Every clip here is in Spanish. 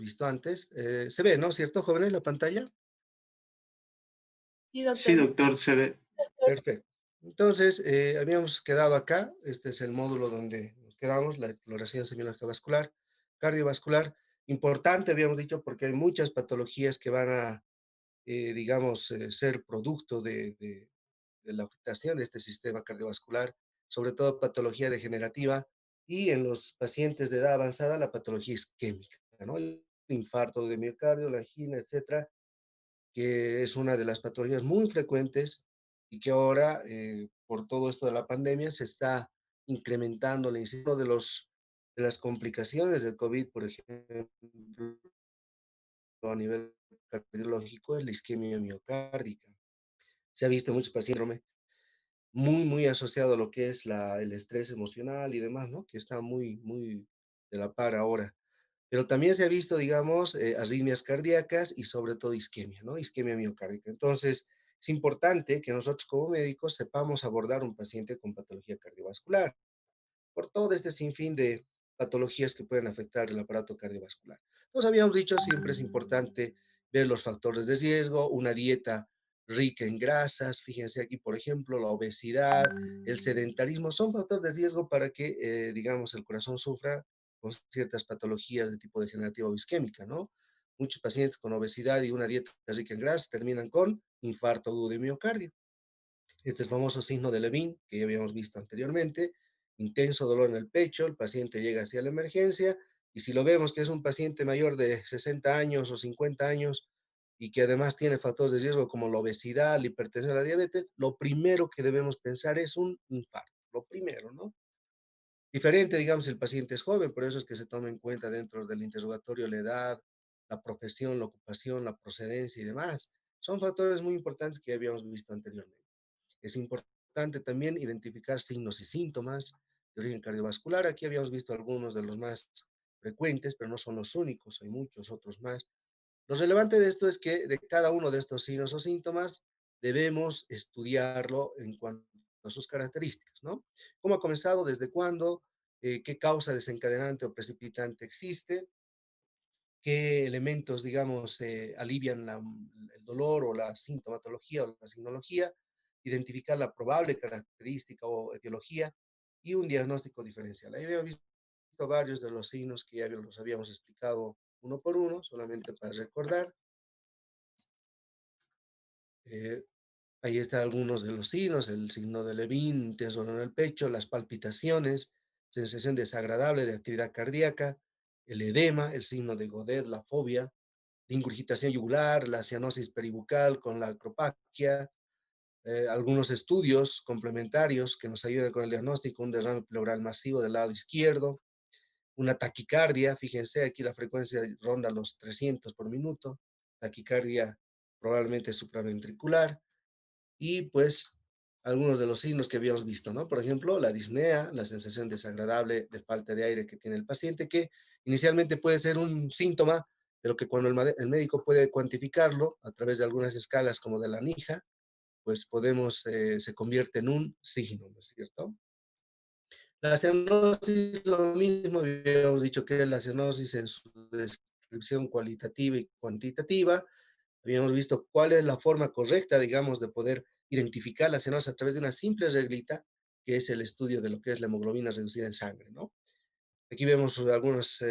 visto antes. Se ve, ¿no? ¿Cierto, jóvenes, la pantalla? Sí, Sí, doctor. doctor, se ve. Perfecto. Entonces, habíamos quedado acá. Este es el módulo donde nos quedamos, la exploración semiológica vascular, cardiovascular. Importante, habíamos dicho, porque hay muchas patologías que van a, digamos, ser producto de la afectación de este sistema cardiovascular, sobre todo patología degenerativa y en los pacientes de edad avanzada la patología isquémica, ¿no? El infarto de miocardio, la angina, etcétera, que es una de las patologías muy frecuentes y que ahora, por todo esto de la pandemia, se está incrementando el inciso de las complicaciones del COVID, por ejemplo, a nivel cardiológico, es la isquemia miocárdica. Se ha visto en muchos pacientes muy asociado a lo que es el estrés emocional y demás, ¿no? Que está muy de la par ahora. Pero también se ha visto, digamos, arritmias cardíacas y sobre todo isquemia, ¿no? Isquemia miocárdica. Entonces, es importante que nosotros como médicos sepamos abordar un paciente con patología cardiovascular por todo este sinfín de patologías que pueden afectar el aparato cardiovascular. Entonces, habíamos dicho, siempre es importante ver los factores de riesgo, una dieta rica en grasas, fíjense aquí, por ejemplo, la obesidad, el sedentarismo, son factores de riesgo para que, digamos, el corazón sufra con ciertas patologías de tipo degenerativo o isquémica, ¿no? Muchos pacientes con obesidad y una dieta rica en grasas terminan con infarto agudo de miocardio. Este es el famoso signo de Levin que ya habíamos visto anteriormente, intenso dolor en el pecho, el paciente llega hacia la emergencia y si lo vemos que es un paciente mayor de 60 años o 50 años y que además tiene factores de riesgo como la obesidad, la hipertensión, la diabetes, lo primero que debemos pensar es un infarto, lo primero, ¿no? Diferente, digamos, si el paciente es joven, por eso es que se toma en cuenta dentro del interrogatorio la edad, la profesión, la ocupación, la procedencia y demás. Son factores muy importantes que ya habíamos visto anteriormente. Es importante también identificar signos y síntomas de origen cardiovascular. Aquí habíamos visto algunos de los más frecuentes, pero no son los únicos, hay muchos otros más. Lo relevante de esto es que de cada uno de estos signos o síntomas debemos estudiarlo en cuanto a sus características, ¿no? ¿Cómo ha comenzado? ¿Desde cuándo? ¿Qué causa desencadenante o precipitante existe? ¿Qué elementos, digamos, alivian el dolor o la sintomatología o la signología? Identificar la probable característica o etiología y un diagnóstico diferencial. Ahí habíamos visto varios de los signos que ya los habíamos explicado uno por uno, solamente para recordar. Eh, Ahí están algunos de los signos, el signo de Levin, intenso dolor en el pecho, las palpitaciones, sensación desagradable de actividad cardíaca, el edema, el signo de Godet, la fobia, la ingurgitación yugular, la cianosis peribucal con la acropaquia, algunos estudios complementarios que nos ayudan con el diagnóstico, un derrame pleural masivo del lado izquierdo, una taquicardia, fíjense, aquí la frecuencia ronda los 300 por minuto, taquicardia probablemente supraventricular, y pues algunos de los signos que habíamos visto, ¿no? Por ejemplo, la disnea, la sensación desagradable de falta de aire que tiene el paciente, que inicialmente puede ser un síntoma, pero que cuando el médico puede cuantificarlo a través de algunas escalas como de la NIJA, pues podemos, se convierte en un signo, ¿no es cierto? La cianosis, lo mismo, habíamos dicho que la cianosis en su descripción cualitativa y cuantitativa, habíamos visto cuál es la forma correcta, digamos, de poder identificar la cianosis a través de una simple reglita, que es el estudio de lo que es la hemoglobina reducida en sangre, ¿no? Aquí vemos algunas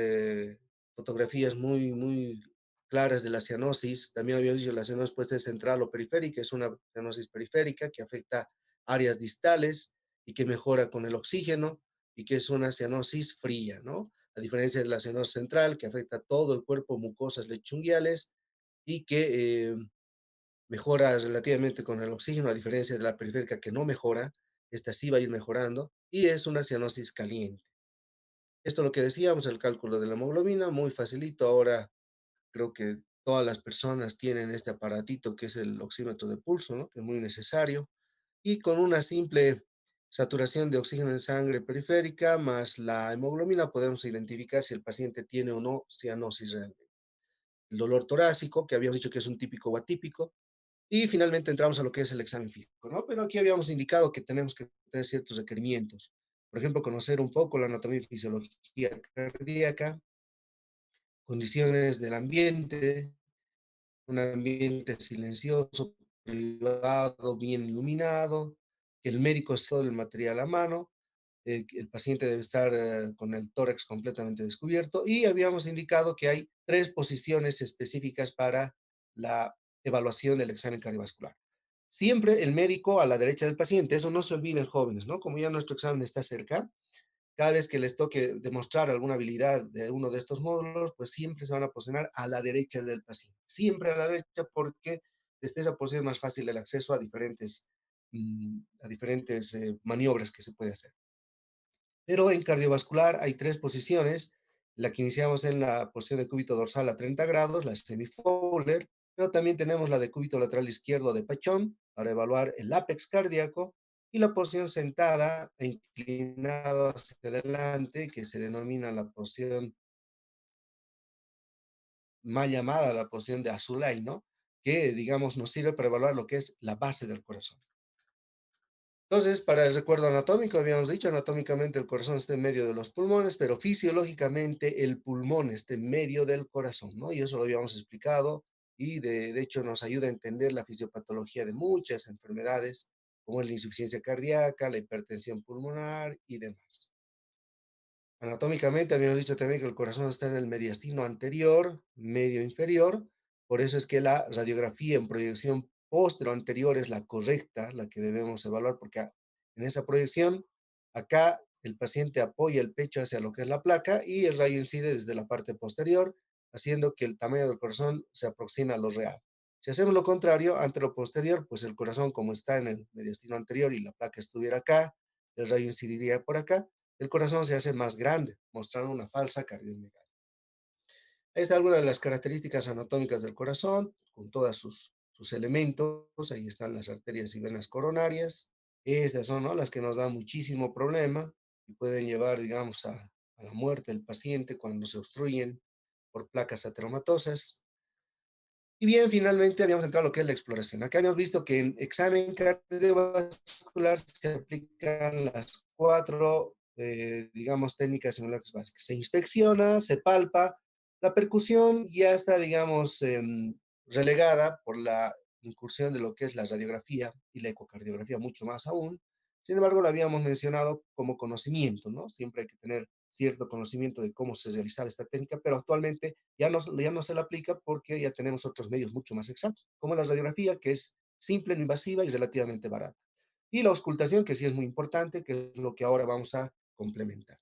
fotografías muy claras de la cianosis. También habíamos dicho que la cianosis puede ser central o periférica, es una cianosis periférica que afecta áreas distales y que mejora con el oxígeno y que es una cianosis fría, ¿no? A diferencia de la cianosis central que afecta todo el cuerpo, mucosas lechunguiales y que mejora relativamente con el oxígeno, a diferencia de la periférica que no mejora, esta sí va a ir mejorando y es una cianosis caliente. Esto es lo que decíamos, el cálculo de la hemoglobina, muy facilito. Ahora creo que todas las personas tienen este aparatito que es el oxímetro de pulso, ¿no? Que es muy necesario. Y con una simple saturación de oxígeno en sangre periférica más la hemoglobina podemos identificar si el paciente tiene o no cianosis realmente. El dolor torácico, que habíamos dicho que es un típico o atípico, y finalmente entramos a lo que es el examen físico, ¿no? Pero aquí habíamos indicado que tenemos que tener ciertos requerimientos. Por ejemplo, conocer un poco la anatomía y fisiología cardíaca, condiciones del ambiente, un ambiente silencioso, privado, bien iluminado, que el médico es todo el material a mano, que el paciente debe estar con el tórax completamente descubierto y habíamos indicado que hay tres posiciones específicas para la evaluación del examen cardiovascular. Siempre el médico a la derecha del paciente, eso no se olviden jóvenes, ¿no? Como ya nuestro examen está cerca, cada vez que les toque demostrar alguna habilidad de uno de estos módulos, pues siempre se van a posicionar a la derecha del paciente, siempre a la derecha porque desde esa posición es más fácil el acceso a diferentes maniobras que se puede hacer. Pero en cardiovascular hay tres posiciones, la que iniciamos en la posición de cúbito dorsal a 30 grados, la semi-Fowler, pero también tenemos la de cúbito lateral izquierdo de Pachón para evaluar el ápex cardíaco y la posición sentada e inclinado hacia adelante, que se denomina la posición mal llamada la posición de Azulay, ¿no? Que, digamos, nos sirve para evaluar lo que es la base del corazón. Entonces, para el recuerdo anatómico, habíamos dicho, anatómicamente el corazón está en medio de los pulmones, pero fisiológicamente el pulmón está en medio del corazón, ¿no? Y eso lo habíamos explicado y de hecho nos ayuda a entender la fisiopatología de muchas enfermedades, como es la insuficiencia cardíaca, la hipertensión pulmonar y demás. Anatómicamente habíamos dicho también que el corazón está en el mediastino anterior, medio inferior, por eso es que la radiografía en proyección postero anterior es la correcta, la que debemos evaluar, porque en esa proyección, acá el paciente apoya el pecho hacia lo que es la placa y el rayo incide desde la parte posterior, haciendo que el tamaño del corazón se aproxime a lo real. Si hacemos lo contrario, antero-posterior, pues el corazón como está en el mediastino anterior y la placa estuviera acá, el rayo incidiría por acá, el corazón se hace más grande, mostrando una falsa cardiomegalia. Ahí está alguna de las características anatómicas del corazón, con todos sus elementos. Ahí están las arterias y venas coronarias. Estas son, ¿no?, las que nos dan muchísimo problema y pueden llevar, digamos, a la muerte del paciente cuando se obstruyen por placas ateromatosas. Y bien, finalmente habíamos entrado a lo que es la exploración. Acá hemos visto que en examen cardiovascular se aplican las cuatro, digamos, técnicas semiológicas básicas. Se inspecciona, se palpa, la percusión ya está, digamos, relegada por la incursión de lo que es la radiografía y la ecocardiografía, mucho más aún. Sin embargo, lo habíamos mencionado como conocimiento, ¿no? Siempre hay que tener cierto conocimiento de cómo se realizaba esta técnica, pero actualmente ya no se la aplica porque ya tenemos otros medios mucho más exactos, como la radiografía, que es simple, no invasiva y relativamente barata. Y la auscultación, que sí es muy importante, que es lo que ahora vamos a complementar.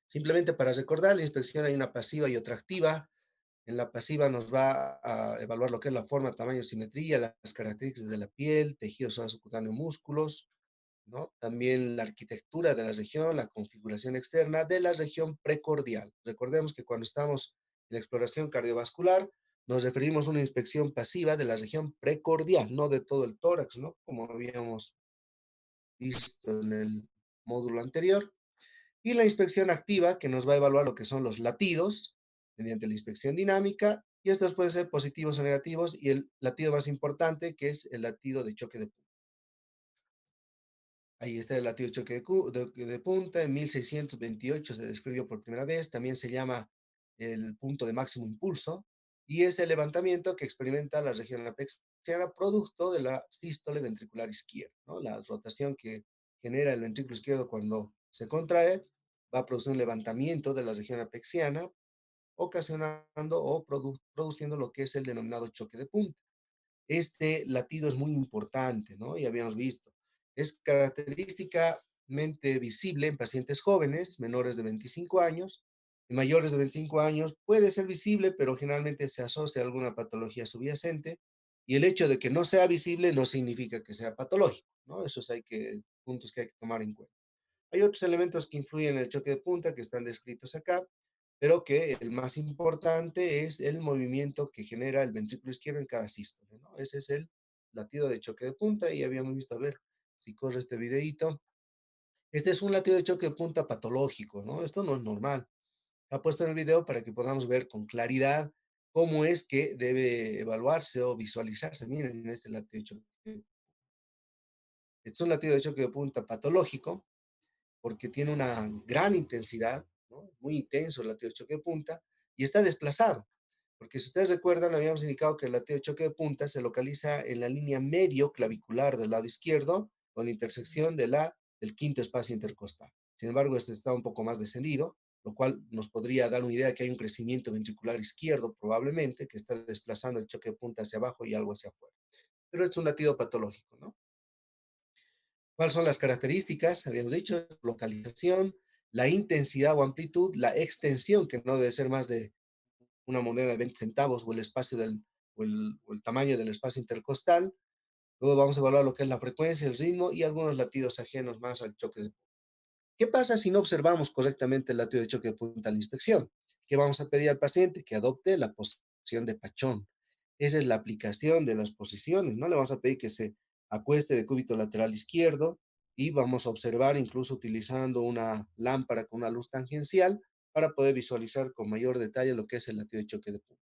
Simplemente para recordar, la inspección hay una pasiva y otra activa. En la pasiva nos va a evaluar lo que es la forma, tamaño, simetría, las características de la piel, tejido subcutáneo, músculos, ¿no? También la arquitectura de la región, la configuración externa de la región precordial. Recordemos que cuando estamos en la exploración cardiovascular, nos referimos a una inspección pasiva de la región precordial, no de todo el tórax, ¿no? Como habíamos visto en el módulo anterior. Y la inspección activa, que nos va a evaluar lo que son los latidos mediante la inspección dinámica, y estos pueden ser positivos o negativos, y el latido más importante, que es el latido de choque de punta. Ahí está el latido de choque de punta, en 1628 se describió por primera vez, también se llama el punto de máximo impulso, y es el levantamiento que experimenta la región apexiana producto de la sístole ventricular izquierda, ¿no? La rotación que genera el ventrículo izquierdo cuando se contrae va a producir un levantamiento de la región apexiana, ocasionando o produciendo lo que es el denominado choque de punta. Este latido es muy importante, ¿no? Ya habíamos visto. Es característicamente visible en pacientes jóvenes, menores de 25 años. En mayores de 25 años puede ser visible, pero generalmente se asocia a alguna patología subyacente. Y el hecho de que no sea visible no significa que sea patológico, ¿no? Esos puntos que hay que tomar en cuenta. Hay otros elementos que influyen en el choque de punta que están descritos acá, pero que el más importante es el movimiento que genera el ventrículo izquierdo en cada sístole, ¿no? Ese es el latido de choque de punta y habíamos visto, a ver si corre este videito. Este es un latido de choque de punta patológico, ¿no? Esto no es normal. Ha puesto en el video para que podamos ver con claridad cómo es que debe evaluarse o visualizarse. Miren este latido de choque. Este es un latido de choque de punta patológico porque tiene una gran intensidad, ¿no? Muy intenso el latido de choque de punta, y está desplazado. Porque si ustedes recuerdan, habíamos indicado que el latido de choque de punta se localiza en la línea medio clavicular del lado izquierdo, con la intersección del quinto espacio intercostal. Sin embargo, este está un poco más descendido, lo cual nos podría dar una idea de que hay un crecimiento ventricular izquierdo, probablemente, que está desplazando el choque de punta hacia abajo y algo hacia afuera. Pero es un latido patológico, ¿no? ¿Cuáles son las características? Habíamos dicho, localización, la intensidad o amplitud, la extensión, que no debe ser más de una moneda de 20 centavos o el espacio o el tamaño del espacio intercostal. Luego vamos a evaluar lo que es la frecuencia, el ritmo y algunos latidos ajenos más al choque de punta. ¿Qué pasa si no observamos correctamente el latido de choque de punta a la inspección? ¿Qué vamos a pedir al paciente? Que adopte la posición de pachón. Esa es la aplicación de las posiciones. No le vamos a pedir que se acueste de cúbito lateral izquierdo y vamos a observar incluso utilizando una lámpara con una luz tangencial para poder visualizar con mayor detalle lo que es el latido de choque de punta.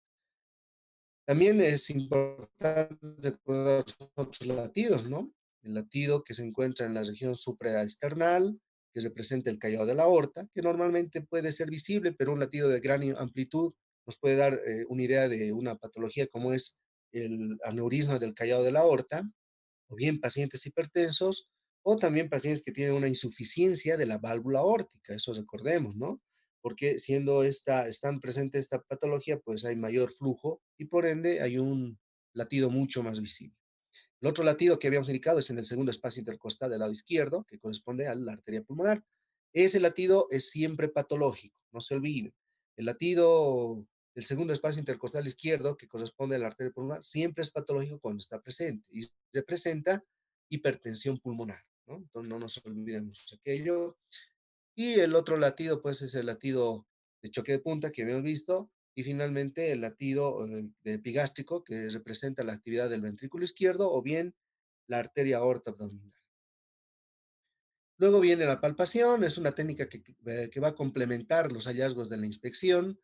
También es importante recordar los otros latidos, ¿no? El latido que se encuentra en la región supraesternal, que representa el callado de la aorta, que normalmente puede ser visible, pero un latido de gran amplitud nos puede dar una idea de una patología como es el aneurisma del callado de la aorta, o bien pacientes hipertensos, o también pacientes que tienen una insuficiencia de la válvula aórtica, eso recordemos, ¿no? Porque están presente esta patología, pues hay mayor flujo y por ende hay un latido mucho más visible. El otro latido que habíamos indicado es en el segundo espacio intercostal del lado izquierdo, que corresponde a la arteria pulmonar. Ese latido es siempre patológico, no se olviden. El latido del segundo espacio intercostal izquierdo, que corresponde a la arteria pulmonar, siempre es patológico cuando está presente y se presenta hipertensión pulmonar, ¿no? Entonces no nos olvidemos aquello. Y el otro latido, pues, es el latido de choque de punta que habíamos visto. Y finalmente el latido epigástrico, que representa la actividad del ventrículo izquierdo o bien la arteria aorta abdominal. Luego viene la palpación, es una técnica que va a complementar los hallazgos de la inspección.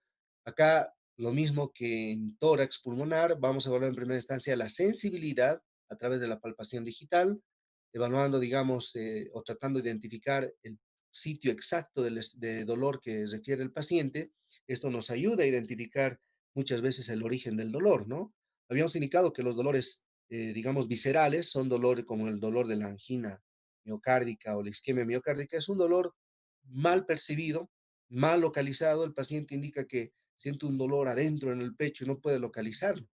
Acá, lo mismo que en tórax pulmonar, vamos a evaluar en primera instancia la sensibilidad a través de la palpación digital, evaluando, digamos, o tratando de identificar el sitio exacto de dolor que refiere el paciente. Esto nos ayuda a identificar muchas veces el origen del dolor, ¿no? Habíamos indicado que los dolores, digamos, viscerales son dolores como el dolor de la angina miocárdica o la isquemia miocárdica, es un dolor mal percibido, mal localizado. El paciente indica que siente un dolor adentro en el pecho y no puede localizarlo.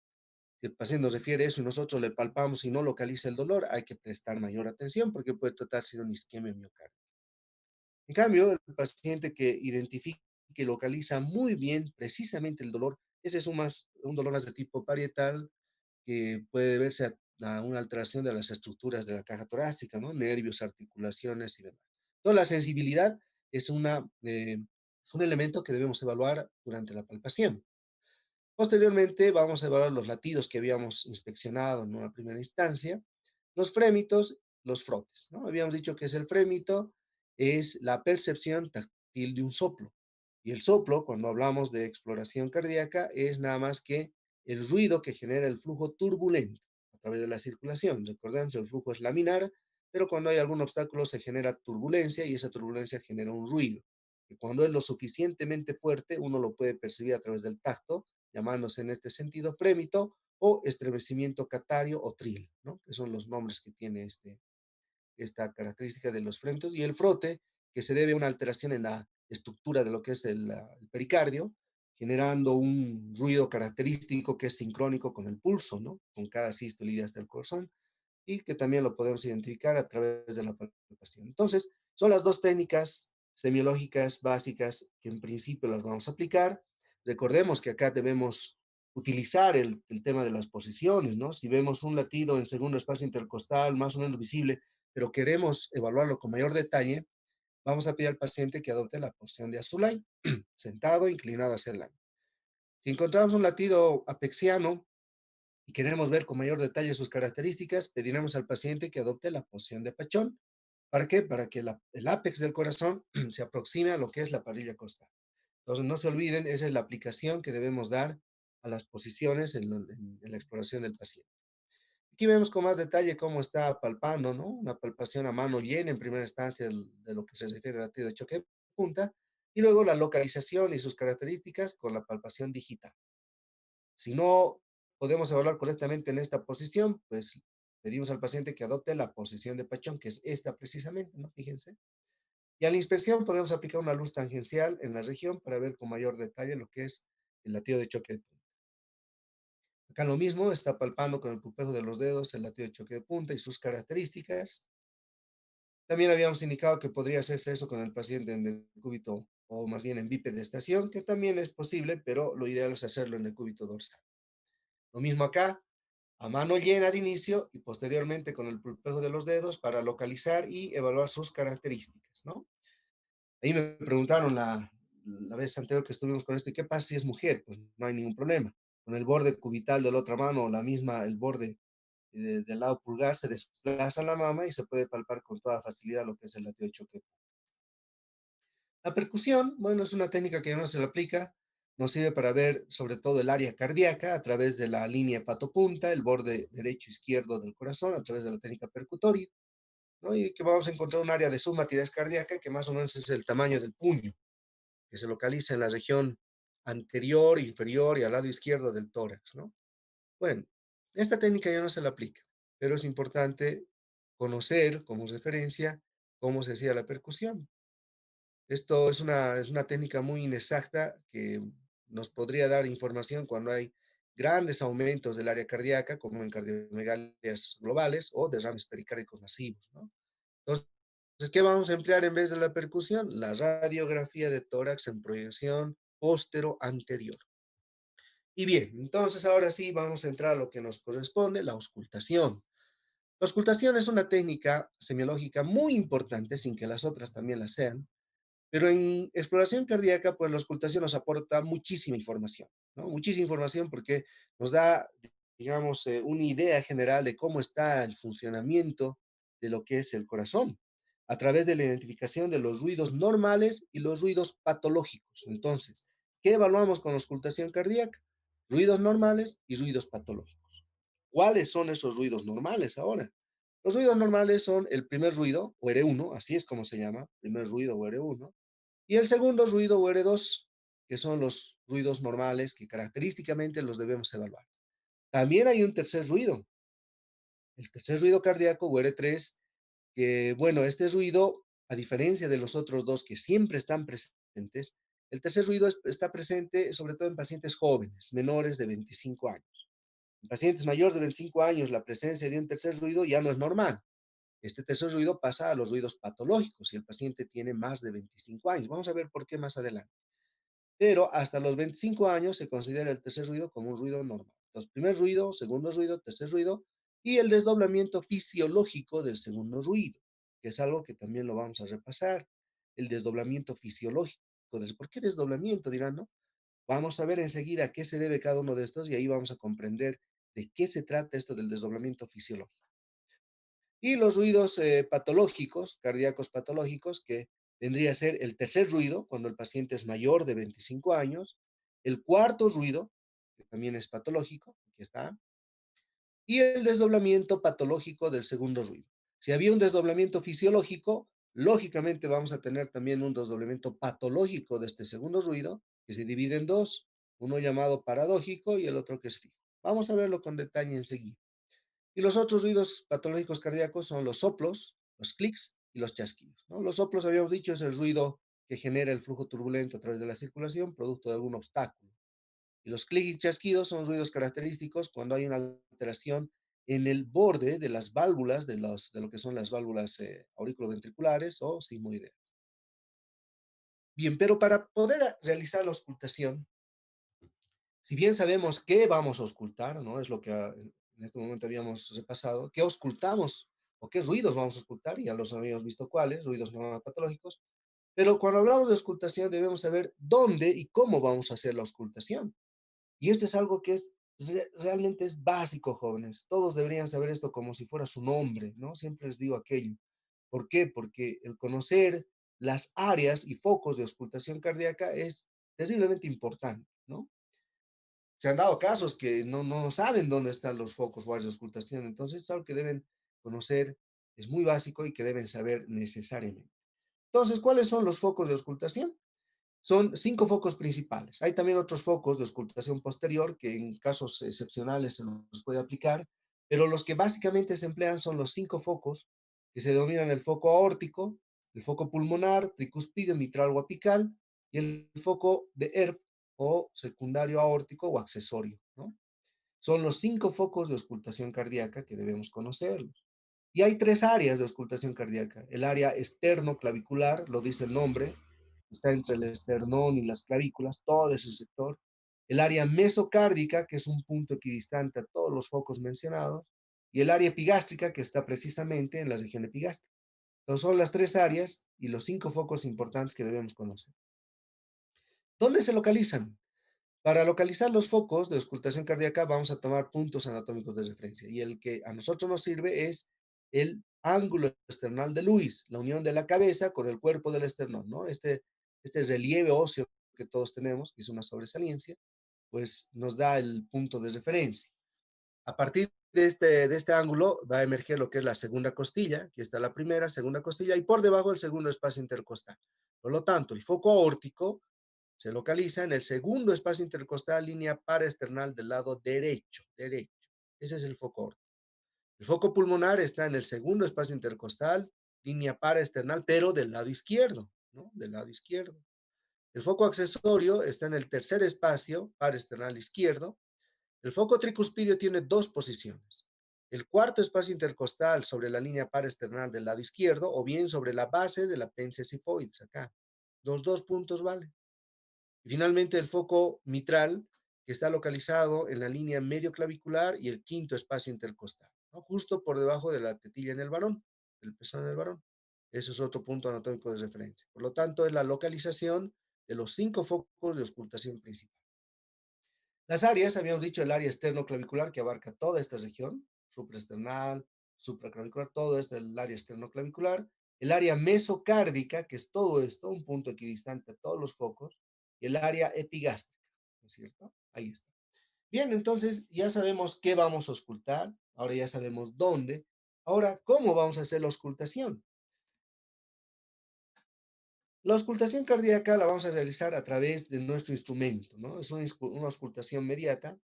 Si el paciente nos refiere eso y nosotros le palpamos y no localiza el dolor, hay que prestar mayor atención porque puede tratarse de una isquemia miocárdica. En cambio, el paciente que identifica y localiza muy bien precisamente el dolor, ese es un dolor más de tipo parietal que puede deberse a una alteración de las estructuras de la caja torácica, ¿no? Nervios, articulaciones y demás. Entonces, la sensibilidad es un elemento que debemos evaluar durante la palpación. Posteriormente, vamos a evaluar los latidos que habíamos inspeccionado en una primera instancia, los frémitos, los frotes, ¿no? Habíamos dicho que es el frémito, es la percepción táctil de un soplo. Y el soplo, cuando hablamos de exploración cardíaca, es nada más que el ruido que genera el flujo turbulento a través de la circulación. Recordemos, el flujo es laminar, pero cuando hay algún obstáculo se genera turbulencia y esa turbulencia genera un ruido, que cuando es lo suficientemente fuerte, uno lo puede percibir a través del tacto, llamándose en este sentido frémito o estremecimiento catario o tril, ¿no? Que son los nombres que tiene esta característica de los frémitos. Y el frote, que se debe a una alteración en la estructura de lo que es el pericardio, generando un ruido característico que es sincrónico con el pulso, ¿no? Con cada sístole y diástole del corazón, y que también lo podemos identificar a través de la palpación. Entonces, son las dos técnicas semiológicas básicas que en principio las vamos a aplicar. Recordemos que acá debemos utilizar el tema de las posiciones, ¿no? Si vemos un latido en segundo espacio intercostal más o menos visible, pero queremos evaluarlo con mayor detalle, vamos a pedir al paciente que adopte la posición de Azulay, sentado, inclinado hacia el lado. Si encontramos un latido apexiano, y queremos ver con mayor detalle sus características, pediremos al paciente que adopte la posición de pachón. ¿Para qué? Para que el ápex del corazón se aproxime a lo que es la parrilla costal. Entonces, no se olviden, esa es la aplicación que debemos dar a las posiciones en la exploración del paciente. Aquí vemos con más detalle cómo está palpando, ¿no? Una palpación a mano llena en primera instancia de lo que se refiere al latido de choque de punta. Y luego la localización y sus características con la palpación digital. Si no podemos evaluar correctamente en esta posición, pues pedimos al paciente que adopte la posición de Pachón, que es esta precisamente, ¿no? Fíjense. Y a la inspección podemos aplicar una luz tangencial en la región para ver con mayor detalle lo que es el latido de choque de punta. Acá lo mismo, está palpando con el pupejo de los dedos el latido de choque de punta y sus características. También habíamos indicado que podría hacerse eso con el paciente en decúbito o más bien en bipedestación, que también es posible, pero lo ideal es hacerlo en decúbito dorsal. Lo mismo acá, a mano llena de inicio y posteriormente con el pulpejo de los dedos para localizar y evaluar sus características, ¿no? Ahí me preguntaron la vez anterior que estuvimos con esto, ¿y qué pasa si es mujer? Pues no hay ningún problema. Con el borde cubital de la otra mano o la misma, el borde del lado pulgar se desplaza la mama y se puede palpar con toda facilidad lo que es el latido de choque. La percusión, bueno, es una técnica que no se le aplica, nos sirve para ver sobre todo el área cardíaca a través de la línea pato-punta, el borde derecho-izquierdo del corazón, a través de la técnica percutoria, ¿no? Y que vamos a encontrar un área de submatriz cardíaca que más o menos es el tamaño del puño, que se localiza en la región anterior, inferior y al lado izquierdo del tórax, ¿no? Bueno, esta técnica ya no se la aplica, pero es importante conocer como referencia cómo se hacía la percusión. Esto es una técnica muy inexacta que nos podría dar información cuando hay grandes aumentos del área cardíaca, como en cardiomegalias globales o derrames pericárdicos masivos, ¿no? Entonces, ¿qué vamos a emplear en vez de la percusión? La radiografía de tórax en proyección póstero-anterior. Y bien, entonces ahora sí vamos a entrar a lo que nos corresponde, la auscultación. La auscultación es una técnica semiológica muy importante, sin que las otras también las sean, pero en exploración cardíaca, pues la auscultación nos aporta muchísima información, ¿no? Muchísima información porque nos da, digamos, una idea general de cómo está el funcionamiento de lo que es el corazón, a través de la identificación de los ruidos normales y los ruidos patológicos. Entonces, ¿qué evaluamos con la auscultación cardíaca? Ruidos normales y ruidos patológicos. ¿Cuáles son esos ruidos normales ahora? Los ruidos normales son el primer ruido, o R1, así es como se llama, primer ruido o R1, y el segundo ruido o R2, que son los ruidos normales que característicamente los debemos evaluar. También hay un tercer ruido, el tercer ruido cardíaco o R3, que bueno, este ruido, a diferencia de los otros dos que siempre están presentes, el tercer ruido está presente sobre todo en pacientes jóvenes, menores de 25 años. En pacientes mayores de 25 años, la presencia de un tercer ruido ya no es normal. Este tercer ruido pasa a los ruidos patológicos si el paciente tiene más de 25 años. Vamos a ver por qué más adelante. Pero hasta los 25 años se considera el tercer ruido como un ruido normal. Entonces, primer ruido, segundo ruido, tercer ruido y el desdoblamiento fisiológico del segundo ruido, que es algo que también lo vamos a repasar. El desdoblamiento fisiológico. ¿Por qué desdoblamiento? Dirán, ¿no? Vamos a ver enseguida a qué se debe cada uno de estos y ahí vamos a comprender de qué se trata esto del desdoblamiento fisiológico. Y los ruidos patológicos, cardíacos patológicos, que vendría a ser el tercer ruido, cuando el paciente es mayor de 25 años, el cuarto ruido, que también es patológico, aquí está, y el desdoblamiento patológico del segundo ruido. Si había un desdoblamiento fisiológico, lógicamente vamos a tener también un desdoblamiento patológico de este segundo ruido, que se divide en dos, uno llamado paradójico y el otro que es fijo. Vamos a verlo con detalle enseguida. Y los otros ruidos patológicos cardíacos son los soplos, los clics y los chasquidos, ¿no? Los soplos, habíamos dicho, es el ruido que genera el flujo turbulento a través de la circulación, producto de algún obstáculo. Y los clics y chasquidos son ruidos característicos cuando hay una alteración en el borde de las válvulas, de lo que son las válvulas auriculoventriculares o sigmoideas. Bien, pero para poder realizar la auscultación, si bien sabemos qué vamos a auscultar, ¿no? Es lo que en este momento habíamos repasado, qué auscultamos o qué ruidos vamos a auscultar, ya los habíamos visto cuáles, ruidos no patológicos, pero cuando hablamos de auscultación debemos saber dónde y cómo vamos a hacer la auscultación. Y esto es algo que realmente es básico, jóvenes. Todos deberían saber esto como si fuera su nombre, ¿no? Siempre les digo aquello. ¿Por qué? Porque el conocer las áreas y focos de auscultación cardíaca es terriblemente importante, ¿no? Se han dado casos que no saben dónde están los focos o áreas de auscultación, entonces es algo que deben conocer, es muy básico y que deben saber necesariamente. Entonces, ¿cuáles son los focos de auscultación? Son 5 focos principales. Hay también otros focos de auscultación posterior que en casos excepcionales se los puede aplicar, pero los que básicamente se emplean son los 5 focos que se denominan el foco aórtico, el foco pulmonar, tricuspidio, mitral o apical y el foco de ERF o secundario aórtico o accesorio, ¿no? Son los 5 focos de auscultación cardíaca que debemos conocer. Y hay tres áreas de auscultación cardíaca. El área externo-clavicular, lo dice el nombre, está entre el esternón y las clavículas, todo ese sector. El área mesocárdica, que es un punto equidistante a todos los focos mencionados. Y el área epigástrica, que está precisamente en la región epigástrica. Entonces son las tres áreas y los 5 focos importantes que debemos conocer. ¿Dónde se localizan? Para localizar los focos de auscultación cardíaca vamos a tomar puntos anatómicos de referencia y el que a nosotros nos sirve es el ángulo esternal de Lewis, la unión de la cabeza con el cuerpo del esternón, ¿no? Este relieve óseo que todos tenemos, que es una sobresaliencia, pues nos da el punto de referencia. A partir de este ángulo va a emerger lo que es la segunda costilla, aquí está la primera, segunda costilla, y por debajo el segundo espacio intercostal. Por lo tanto, el foco aórtico se localiza en el segundo espacio intercostal, línea paraesternal del lado derecho, derecho. Ese es el foco aórtico. El foco pulmonar está en el segundo espacio intercostal, línea paraesternal, pero del lado izquierdo, ¿no? Del lado izquierdo. El foco accesorio está en el tercer espacio paraesternal izquierdo. El foco tricuspidio tiene dos posiciones. El cuarto espacio intercostal sobre la línea paraesternal del lado izquierdo o bien sobre la base de la apéndice sifoides, acá. Los dos puntos valen. Y finalmente el foco mitral, que está localizado en la línea medio clavicular y el quinto espacio intercostal, ¿no? Justo por debajo de la tetilla en el varón, del pezón en el varón. Ese es otro punto anatómico de referencia. Por lo tanto, es la localización de los 5 focos de auscultación principal. Las áreas, habíamos dicho, el área externo-clavicular que abarca toda esta región, supraesternal, supraclavicular, todo esto es el área externo-clavicular. El área mesocárdica, que es todo esto, un punto equidistante a todos los focos, y el área epigástrica, ¿no es cierto? Ahí está. Bien, entonces ya sabemos qué vamos a auscultar, ahora ya sabemos dónde. Ahora, ¿cómo vamos a hacer la auscultación? La auscultación cardíaca la vamos a realizar a través de nuestro instrumento, ¿no? Es una auscultación mediata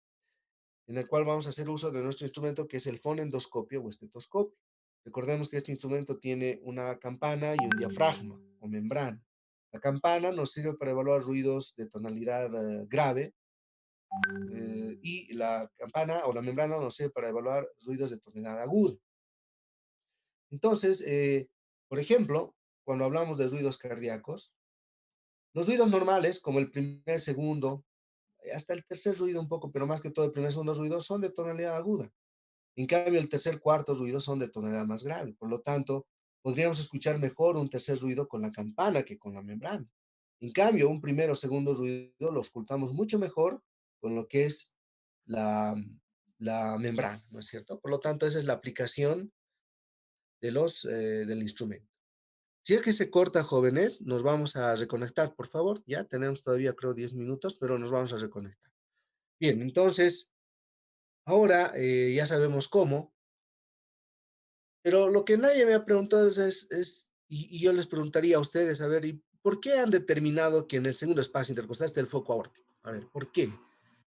en el cual vamos a hacer uso de nuestro instrumento que es el fonendoscopio o estetoscopio. Recordemos que este instrumento tiene una campana y un diafragma o membrana. La campana nos sirve para evaluar ruidos de tonalidad grave y la campana o la membrana nos sirve para evaluar ruidos de tonalidad aguda. Entonces, por ejemplo, cuando hablamos de ruidos cardíacos, los ruidos normales, como el primer, segundo, hasta el tercer ruido un poco, pero más que todo el primer, segundo ruido, son de tonalidad aguda. En cambio, el tercer, cuarto ruido son de tonalidad más grave. Por lo tanto, podríamos escuchar mejor un tercer ruido con la campana que con la membrana. En cambio, un primero o segundo ruido lo ocultamos mucho mejor con lo que es la, la membrana, ¿no es cierto? Por lo tanto, esa es la aplicación del instrumento. Si es que se corta, jóvenes, nos vamos a reconectar, por favor. Ya tenemos todavía, creo, 10 minutos, pero nos vamos a reconectar. Bien, entonces, ahora ya sabemos cómo. Pero lo que nadie me ha preguntado y yo les preguntaría a ustedes, a ver, ¿y por qué han determinado que en el segundo espacio intercostal está el foco aórtico? A ver, ¿por qué?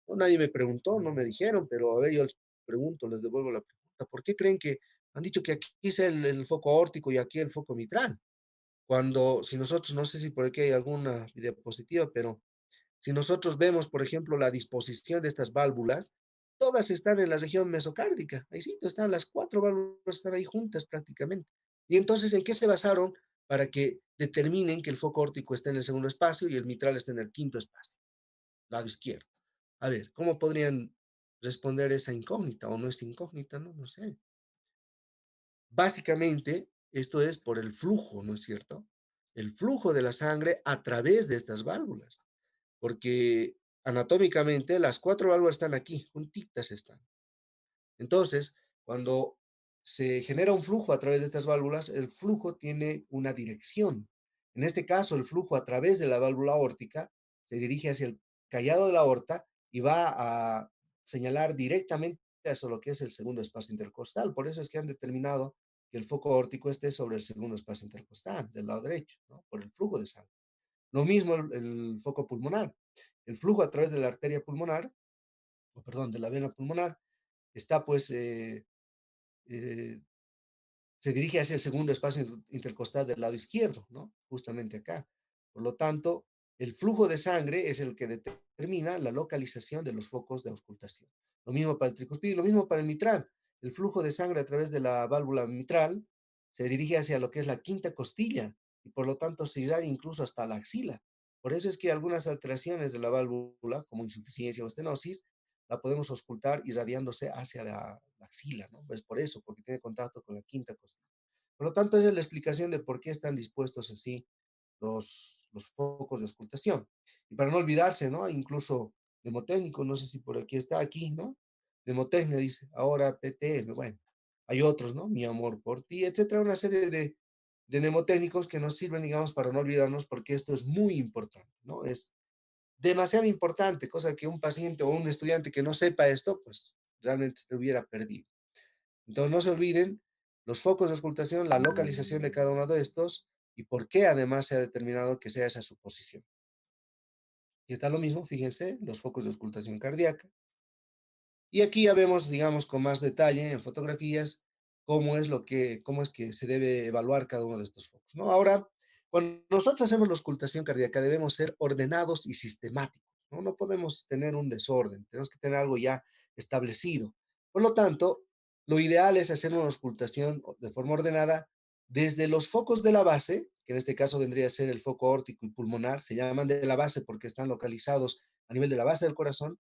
No, nadie me preguntó, no me dijeron, pero a ver, yo les pregunto, les devuelvo la pregunta. ¿Por qué creen que han dicho que aquí es el foco aórtico y aquí el foco mitral? Cuando, si nosotros, no sé si por aquí hay alguna diapositiva, pero si nosotros vemos, por ejemplo, la disposición de estas válvulas, todas están en la región mesocárdica. Ahí sí, están las 4 válvulas, están ahí juntas prácticamente. Y entonces, ¿en qué se basaron para que determinen que el foco órtico está en el segundo espacio y el mitral está en el quinto espacio, lado izquierdo? A ver, ¿cómo podrían responder esa incógnita? ¿O no es incógnita? No, no sé. Básicamente, esto es por el flujo, ¿no es cierto? El flujo de la sangre a través de estas válvulas, porque anatómicamente las 4 válvulas están aquí, juntitas están. Entonces, cuando se genera un flujo a través de estas válvulas, el flujo tiene una dirección. En este caso, el flujo a través de la válvula aórtica se dirige hacia el callado de la aorta y va a señalar directamente hacia lo que es el segundo espacio intercostal. Por eso es que han determinado que el foco aórtico esté sobre el segundo espacio intercostal, del lado derecho, ¿no? Por el flujo de sangre. Lo mismo el foco pulmonar. El flujo a través de la arteria pulmonar, o perdón, de la vena pulmonar, está pues eh, se dirige hacia el segundo espacio intercostal del lado izquierdo, ¿no? Justamente acá. Por lo tanto, el flujo de sangre es el que determina la localización de los focos de auscultación. Lo mismo para el tricuspidio, lo mismo para el mitral. El flujo de sangre a través de la válvula mitral se dirige hacia lo que es la quinta costilla y por lo tanto se irradia incluso hasta la axila. Por eso es que algunas alteraciones de la válvula, como insuficiencia o estenosis, la podemos auscultar irradiándose hacia la axila, ¿no? Es por eso, porque tiene contacto con la quinta costilla. Por lo tanto, esa es la explicación de por qué están dispuestos así los focos de auscultación. Y para no olvidarse, ¿no? Incluso mnemotécnico, no sé si por aquí está, aquí, ¿no? Mnemotecnia dice, ahora PTM, bueno, hay otros, ¿no? Mi amor por ti, etcétera, una serie de mnemotécnicos que nos sirven, digamos, para no olvidarnos, porque esto es muy importante, ¿no? Es demasiado importante, cosa que un paciente o un estudiante que no sepa esto, pues realmente se hubiera perdido. Entonces, no se olviden los focos de auscultación, la localización de cada uno de estos y por qué además se ha determinado que sea esa su posición. Y está lo mismo, fíjense, los focos de auscultación cardíaca. Y aquí ya vemos, digamos, con más detalle en fotografías cómo es que se debe evaluar cada uno de estos focos, ¿no? Ahora, cuando nosotros hacemos la auscultación cardíaca, debemos ser ordenados y sistemáticos, ¿no? No podemos tener un desorden, tenemos que tener algo ya establecido. Por lo tanto, lo ideal es hacer una auscultación de forma ordenada desde los focos de la base, que en este caso vendría a ser el foco órtico y pulmonar, se llaman de la base porque están localizados a nivel de la base del corazón,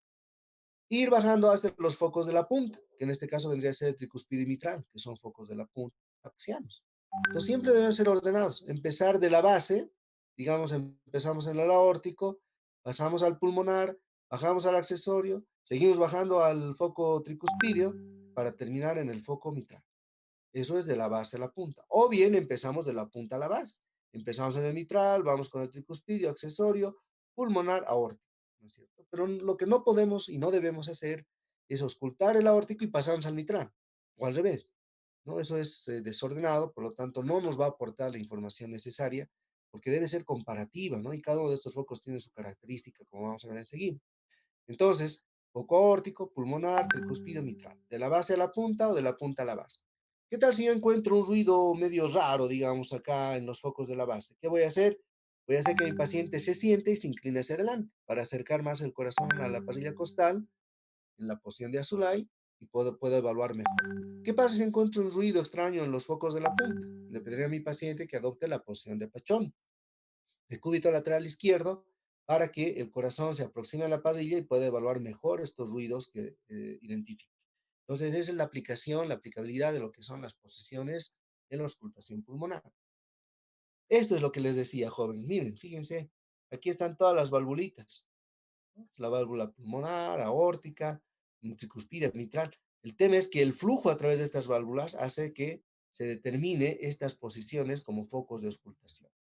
ir bajando hasta los focos de la punta, que en este caso vendría a ser el tricuspidio y mitral, que son focos de la punta axiales. Entonces siempre deben ser ordenados. Empezar de la base, digamos, empezamos en el aórtico, pasamos al pulmonar, bajamos al accesorio, seguimos bajando al foco tricuspidio para terminar en el foco mitral. Eso es de la base a la punta. O bien empezamos de la punta a la base. Empezamos en el mitral, vamos con el tricuspidio, accesorio, pulmonar, aórtico, ¿no es cierto? Pero lo que no podemos y no debemos hacer es auscultar el aórtico y pasarnos al mitral, o al revés, ¿no? Eso es desordenado, por lo tanto no nos va a aportar la información necesaria, porque debe ser comparativa, ¿no? Y cada uno de estos focos tiene su característica, como vamos a ver enseguida. Entonces, foco aórtico, pulmonar, tricuspidio, mitral. De la base a la punta o de la punta a la base. ¿Qué tal si yo encuentro un ruido medio raro, digamos, acá en los focos de la base? ¿Qué voy a hacer? Voy a hacer que mi paciente se siente y se incline hacia adelante para acercar más el corazón a la parrilla costal en la posición de Azulay y puedo evaluar mejor. ¿Qué pasa si encuentro un ruido extraño en los focos de la punta? Le pediría a mi paciente que adopte la posición de Pachón de cúbito lateral izquierdo para que el corazón se aproxime a la parrilla y pueda evaluar mejor estos ruidos que identifique. Entonces, esa es la aplicación, la aplicabilidad de lo que son las posiciones en la auscultación pulmonar. Esto es lo que les decía, joven. Miren, fíjense, aquí están todas las valvulitas, ¿no? La válvula pulmonar, aórtica, tricuspide, mitral. El tema es que el flujo a través de estas válvulas hace que se determine estas posiciones como focos de auscultación.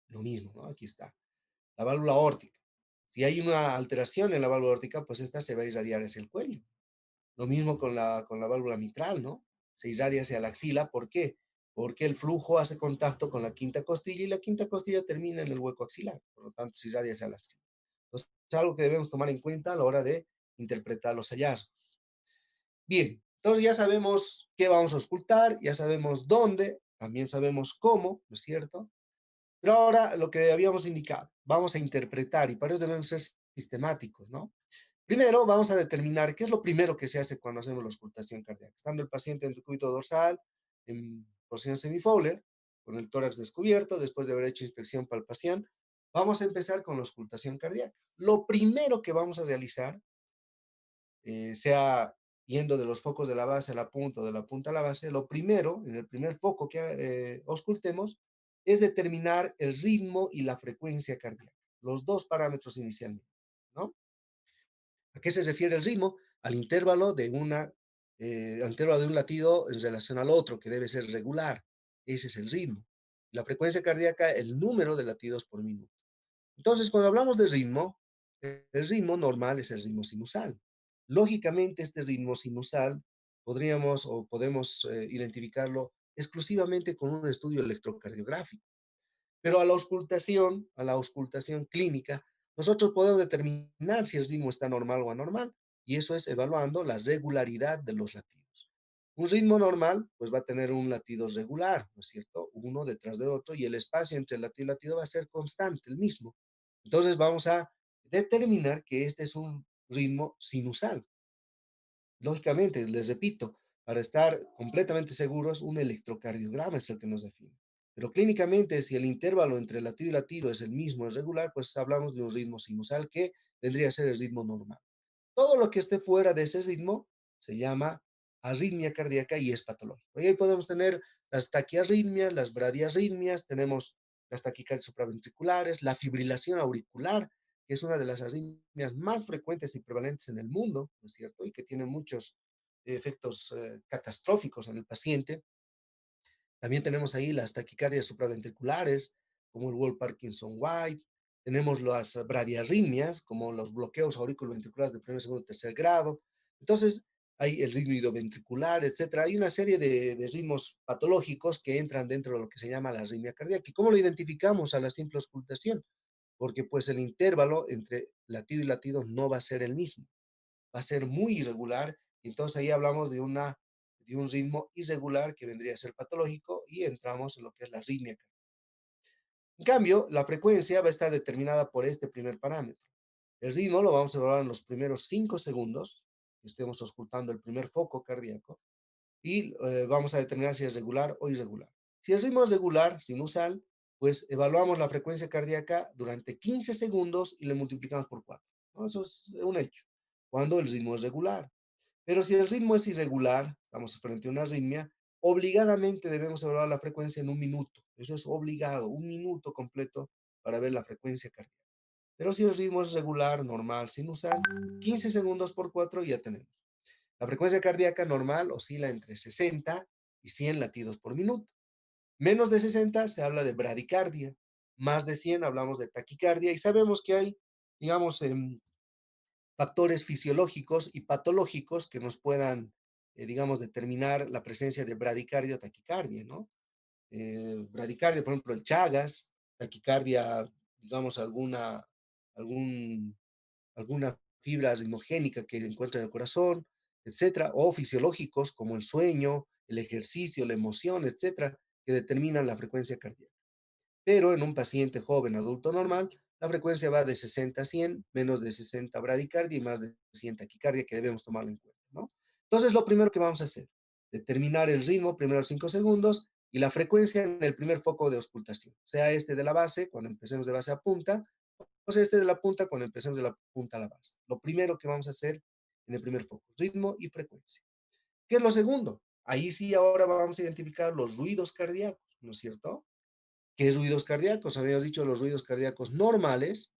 Lo mismo, ¿no? Aquí está. La válvula aórtica. Si hay una alteración en la válvula aórtica, pues esta se va a irradiar hacia el cuello. Lo mismo con la válvula mitral, ¿no? Se irradia hacia la axila. ¿Por qué? Porque el flujo hace contacto con la quinta costilla y la quinta costilla termina en el hueco axilar. Por lo tanto, se irradia hacia la axila. Entonces, es algo que debemos tomar en cuenta a la hora de interpretar los hallazgos. Bien, entonces ya sabemos qué vamos a auscultar, ya sabemos dónde, también sabemos cómo, ¿no es cierto? Pero ahora lo que habíamos indicado, vamos a interpretar y para eso debemos ser sistemáticos, ¿no? Primero vamos a determinar qué es lo primero que se hace cuando hacemos la auscultación cardíaca. Estando el paciente en decúbito dorsal, en posición semifowler, con el tórax descubierto, después de haber hecho inspección palpación, vamos a empezar con la auscultación cardíaca. Lo primero que vamos a realizar, sea yendo de los focos de la base a la punta o de la punta a la base, lo primero, en el primer foco que auscultemos, es determinar el ritmo y la frecuencia cardíaca, los dos parámetros inicialmente, ¿no? ¿A qué se refiere el ritmo? Al intervalo al intervalo de un latido en relación al otro, que debe ser regular. Ese es el ritmo. La frecuencia cardíaca, el número de latidos por minuto. Entonces, cuando hablamos de ritmo, el ritmo normal es el ritmo sinusal. Lógicamente, este ritmo sinusal podríamos o podemos identificarlo exclusivamente con un estudio electrocardiográfico. Pero a la auscultación clínica, nosotros podemos determinar si el ritmo está normal o anormal, y eso es evaluando la regularidad de los latidos. Un ritmo normal, pues va a tener un latido regular, ¿no es cierto? Uno detrás del otro, y el espacio entre latido y latido va a ser constante, el mismo. Entonces vamos a determinar que este es un ritmo sinusal. Lógicamente, les repito, para estar completamente seguros, un electrocardiograma es el que nos define. Pero clínicamente, si el intervalo entre latido y latido es el mismo, es regular, pues hablamos de un ritmo sinusal que vendría a ser el ritmo normal. Todo lo que esté fuera de ese ritmo se llama arritmia cardíaca y es patológico. Y ahí podemos tener las taquiarritmias, las bradiarritmias, tenemos las taquicardias supraventriculares, la fibrilación auricular, que es una de las arritmias más frecuentes y prevalentes en el mundo, ¿no es cierto? Y que tiene muchos efectos catastróficos en el paciente. También tenemos ahí las taquicardias supraventriculares, como el Wolff-Parkinson-White. Tenemos las bradiarritmias, como los bloqueos auriculoventriculares de primer, segundo, tercer grado. Entonces, hay el ritmo idoventricular, etcétera. Hay una serie de ritmos patológicos que entran dentro de lo que se llama la arritmia cardíaca. ¿Y cómo lo identificamos a la simple auscultación? Porque pues el intervalo entre latido y latido no va a ser el mismo, va a ser muy irregular, y entonces ahí hablamos de un ritmo irregular que vendría a ser patológico y entramos en lo que es la arritmia. En cambio, la frecuencia va a estar determinada por este primer parámetro. El ritmo lo vamos a evaluar en los primeros 5 segundos, que estemos auscultando el primer foco cardíaco, y vamos a determinar si es regular o irregular. Si el ritmo es regular, sinusal, pues evaluamos la frecuencia cardíaca durante 15 segundos y le multiplicamos por 4. ¿No? Eso es un hecho, cuando el ritmo es regular. Pero si el ritmo es irregular, estamos frente a una arritmia, obligadamente debemos evaluar la frecuencia en un minuto. Eso es obligado, un minuto completo para ver la frecuencia cardíaca. Pero si el ritmo es regular, normal, sinusal, 15 segundos por 4 ya tenemos. La frecuencia cardíaca normal oscila entre 60 y 100 latidos por minuto. Menos de 60 se habla de bradicardia. Más de 100 hablamos de taquicardia y sabemos que hay, digamos, factores fisiológicos y patológicos que nos puedan, digamos, determinar la presencia de bradicardia o taquicardia, ¿no? Bradicardia, por ejemplo, el Chagas, taquicardia, digamos, algún, alguna fibra ritmogénica que encuentra en el corazón, etcétera, o fisiológicos como el sueño, el ejercicio, la emoción, etcétera, que determinan la frecuencia cardíaca. Pero en un paciente joven adulto normal, la frecuencia va de 60 a 100, menos de 60 bradicardia y más de 100 taquicardia, que debemos tomarlo en cuenta, ¿no? Entonces, lo primero que vamos a hacer, determinar el ritmo, primero 5 segundos, y la frecuencia en el primer foco de auscultación, sea este de la base, cuando empecemos de base a punta, o sea este de la punta, cuando empecemos de la punta a la base. Lo primero que vamos a hacer en el primer foco, ritmo y frecuencia. ¿Qué es lo segundo? Ahí sí ahora vamos a identificar los ruidos cardíacos, ¿no es cierto? ¿Qué ruidos cardíacos? Habíamos dicho los ruidos cardíacos normales,